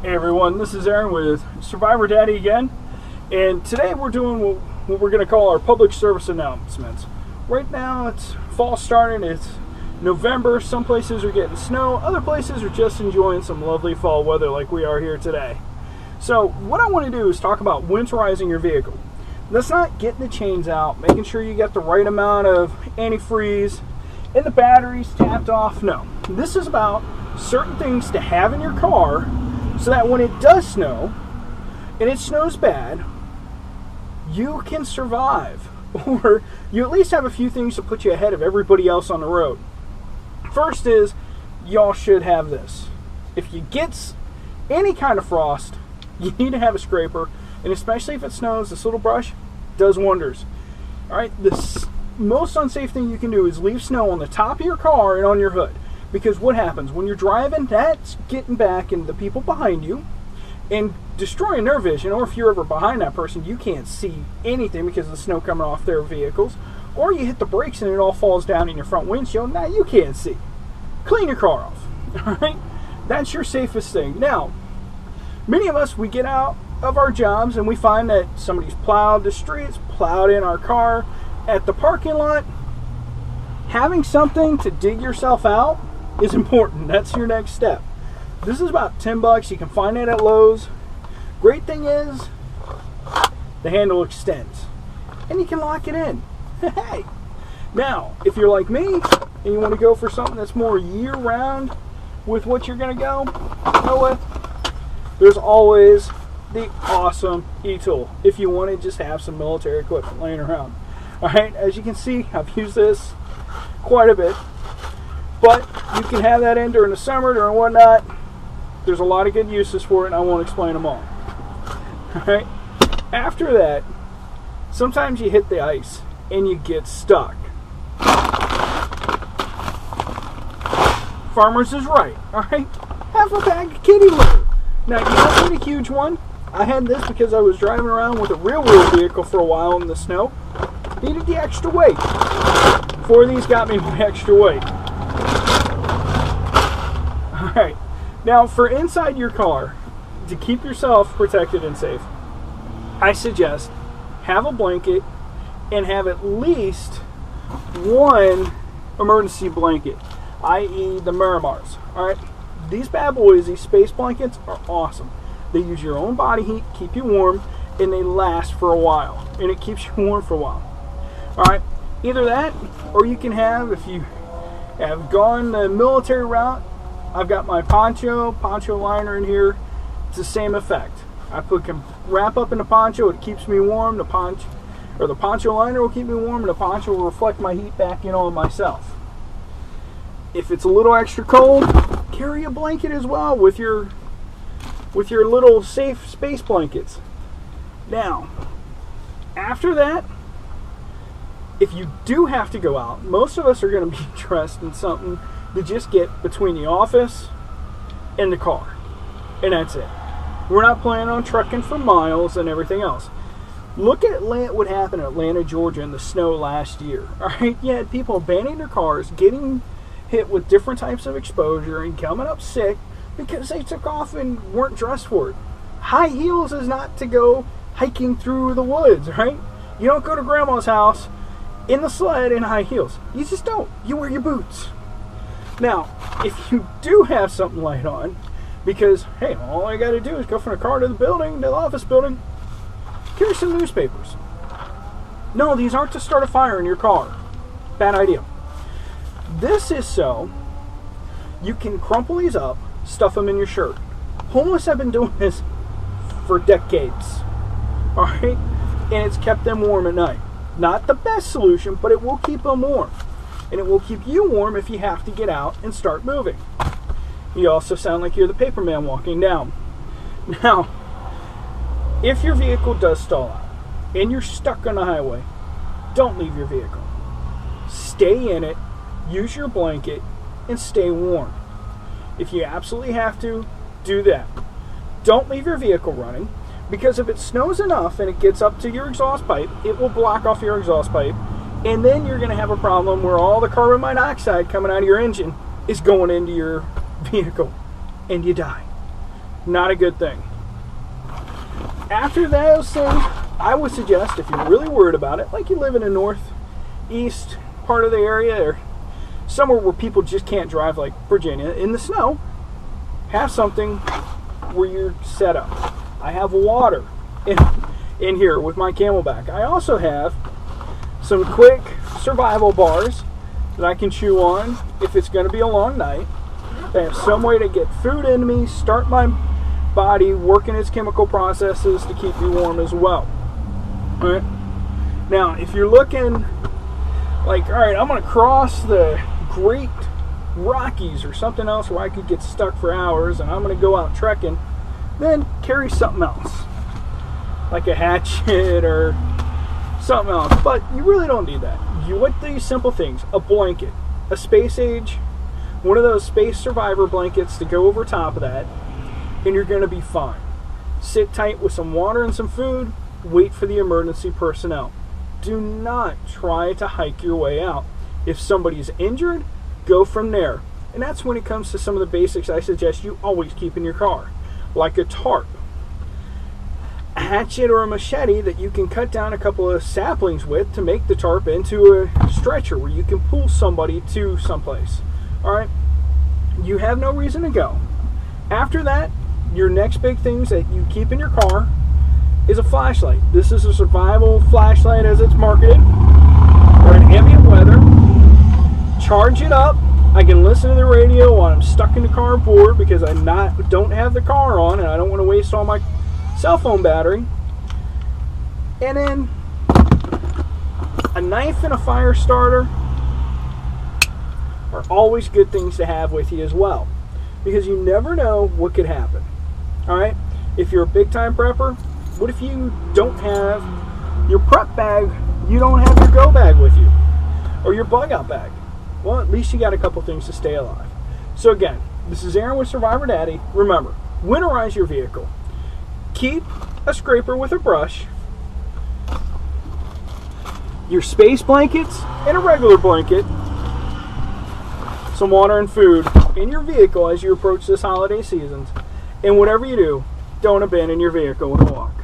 Hey everyone, this is Aaron with Survivor Daddy again, and today we're doing what we're going to call our public service announcements. Right now it's fall starting, it's November, some places are getting snow, other places are just enjoying some lovely fall weather like we are here today. So what I want to do is talk about winterizing your vehicle. That's not getting the chains out, making sure you get the right amount of antifreeze and the batteries tapped off. No, this is about certain things to have in your car so that when it does snow, and it snows bad, you can survive. Or you at least have a few things to put you ahead of everybody else on the road. First is, y'all should have this. If you get any kind of frost, you need to have a scraper, and especially if it snows, this little brush does wonders. Alright, the most unsafe thing you can do is leave snow on the top of your car and on your hood. Because what happens when you're driving, that's getting back into the people behind you and destroying their vision. Or if you're ever behind that person, you can't see anything because of the snow coming off their vehicles. Or you hit the brakes and it all falls down in your front windshield. Now you can't see. Clean your car off. Alright? That's your safest thing. Now, many of us, we get out of our jobs and we find that somebody's plowed the streets, plowed in our car at the parking lot. Having something to dig yourself out is important. That's your next step. This is about $10. You can find it at Lowe's. Great thing is the handle extends and you can lock it in. Hey, now if you're like me and you want to go for something that's more year-round with what you're going to go with, there's always the awesome e-tool if you want to just have some military equipment laying around. Alright, as you can see, I've used this quite a bit. But you can have that in during the summer, during whatnot. There's a lot of good uses for it, and I won't explain them all. Alright? After that, sometimes you hit the ice and you get stuck. Farmers is right, alright? Have a bag of kitty litter. Now, you don't need a huge one. I had this because I was driving around with a real-wheel vehicle for a while in the snow. Needed the extra weight. 4 of these got me my extra weight. Alright, now for inside your car, to keep yourself protected and safe, I suggest have a blanket and have at least one emergency blanket, i.e. the Miramars. Alright, these bad boys, these space blankets are awesome. They use your own body heat, keep you warm, and they last for a while. And it keeps you warm for a while. Alright, either that, or you can have, if you have gone the military route, I've got my poncho liner in here. It's the same effect. I can wrap up in the poncho, it keeps me warm. The poncho liner will keep me warm, and the poncho will reflect my heat back in on myself. If it's a little extra cold, carry a blanket as well with your little safe space blankets. Now, after that, if you do have to go out, most of us are going to be dressed in something to just get between the office and the car. And that's it. We're not planning on trucking for miles and everything else. Look at what happened in Atlanta, Georgia in the snow last year. Alright, you had people abandoning their cars, getting hit with different types of exposure and coming up sick because they took off and weren't dressed for it. High heels is not to go hiking through the woods, right? You don't go to grandma's house in the sled in high heels. You just don't. You wear your boots. Now, if you do have something light on, because, hey, all I got to do is go from the car to the building, to the office building, carry some newspapers. No, these aren't to start a fire in your car. Bad idea. This is so you can crumple these up, stuff them in your shirt. Homeless have been doing this for decades. Alright? And it's kept them warm at night. Not the best solution, but it will keep them warm. And it will keep you warm if you have to get out and start moving. You also sound like you're the paper man walking down. Now, if your vehicle does stall out and you're stuck on the highway, don't leave your vehicle. Stay in it, use your blanket, and stay warm. If you absolutely have to, do that. Don't leave your vehicle running, because if it snows enough and it gets up to your exhaust pipe, it will block off your exhaust pipe, and then you're going to have a problem where all the carbon monoxide coming out of your engine is going into your vehicle, and you die. Not a good thing. After those things, I would suggest, if you're really worried about it, like you live in a northeast part of the area or somewhere where people just can't drive, like Virginia, in the snow, have something where you're set up. I have water in here with my Camelback. I also have some quick survival bars that I can chew on if it's going to be a long night. I have some way to get food into me, start my body working its chemical processes to keep you warm as well. All right. Now, if you're looking like, all right, I'm going to cross the Great Rockies or something else where I could get stuck for hours and I'm going to go out trekking, then carry something else, like a hatchet or something else. But you really don't need that. You want these simple things: a blanket, a space age, one of those space survivor blankets to go over top of that, and you're going to be fine. Sit tight with some water and some food. Wait for the emergency personnel. Do not try to hike your way out. If somebody's injured, go from there. And that's when it comes to some of the basics I suggest you always keep in your car, like a tarp, a hatchet or a machete that you can cut down a couple of saplings with to make the tarp into a stretcher where you can pull somebody to someplace. All right, you have no reason to go. After that, your next big things that you keep in your car is a flashlight. This is a survival flashlight as it's marketed for an ambient weather. Charge it up. I can listen to the radio while I'm stuck in the car bored because I don't have the car on and I don't want to waste all my cell phone battery. And then a knife and a fire starter are always good things to have with you as well, because you never know what could happen. All right, if you're a big time prepper, what if you don't have your prep bag, you don't have your go bag with you, or your bug out bag? Well, at least you got a couple things to stay alive. So again, this is Aaron with Survivor Daddy. Remember, winterize your vehicle. Keep a scraper with a brush, your space blankets and a regular blanket, some water and food in your vehicle as you approach this holiday season. And whatever you do, don't abandon your vehicle in the water.